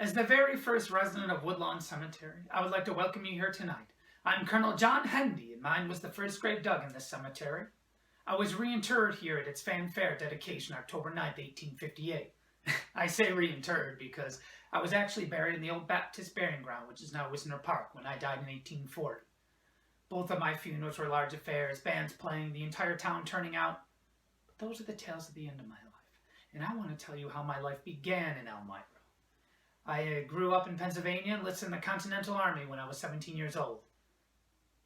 As the very first resident of Woodlawn Cemetery, I would like to welcome you here tonight. I'm Colonel John Hendy, and mine was the first grave dug in this cemetery. I was reinterred here at its fanfare dedication October 9th, 1858. I say reinterred because I was actually buried in the old Baptist burying ground, which is now Wisner Park, when I died in 1840. Both of my funerals were large affairs, bands playing, the entire town turning out. But those are the tales of the end of my life, and I want to tell you how my life began in Elmira. I grew up in Pennsylvania and enlisted in the Continental Army when I was 17 years old.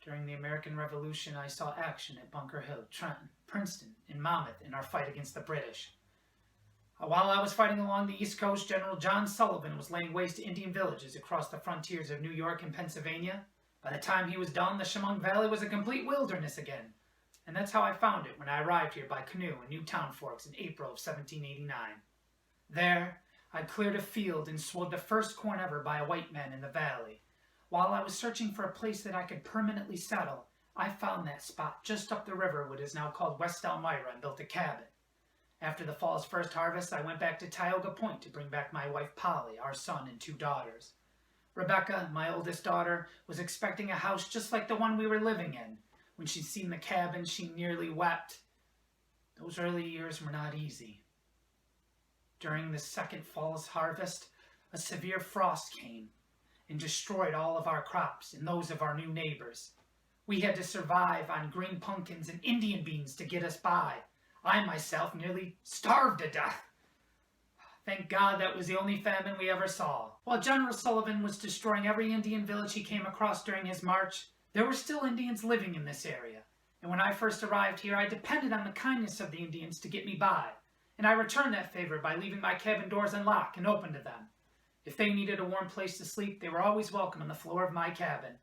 During the American Revolution, I saw action at Bunker Hill, Trenton, Princeton, and Monmouth in our fight against the British. While I was fighting along the East Coast, General John Sullivan was laying waste to Indian villages across the frontiers of New York and Pennsylvania. By the time he was done, the Chemung Valley was a complete wilderness again. And that's how I found it when I arrived here by canoe in Newtown Forks in April of 1789. There, I cleared a field and swelled the first corn ever by a white man in the valley. While I was searching for a place that I could permanently settle, I found that spot just up the river, what is now called West Elmira, and built a cabin. After the fall's first harvest, I went back to Tioga Point to bring back my wife Polly, our son, and 2 daughters. Rebecca, my oldest daughter, was expecting a house just like the one we were living in. When she'd seen the cabin, she nearly wept. Those early years were not easy. During the second fall's harvest, a severe frost came and destroyed all of our crops and those of our new neighbors. We had to survive on green pumpkins and Indian beans to get us by. I myself nearly starved to death. Thank God that was the only famine we ever saw. While General Sullivan was destroying every Indian village he came across during his march, there were still Indians living in this area. And when I first arrived here, I depended on the kindness of the Indians to get me by. And I returned that favor by leaving my cabin doors unlocked and open to them. If they needed a warm place to sleep, they were always welcome on the floor of my cabin.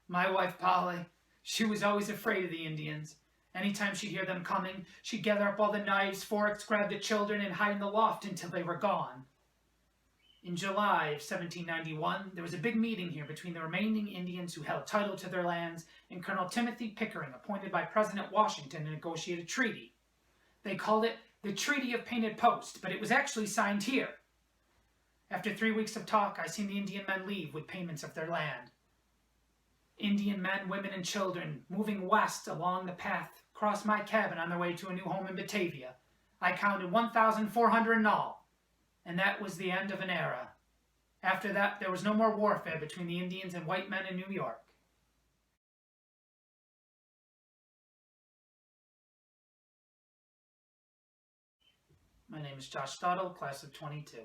My wife, Polly, she was always afraid of the Indians. Anytime she'd hear them coming, she'd gather up all the knives, forks, grab the children, and hide in the loft until they were gone. In July of 1791, there was a big meeting here between the remaining Indians who held title to their lands and Colonel Timothy Pickering, appointed by President Washington to negotiate a treaty. They called it the Treaty of Painted Post, but it was actually signed here. After 3 weeks of talk, I seen the Indian men leave with payments of their land. Indian men, women, and children moving west along the path crossed my cabin on their way to a new home in Batavia. I counted 1,400 in all, and that was the end of an era. After that, there was no more warfare between the Indians and white men in New York. My name is Josh Stuttle, class of 22.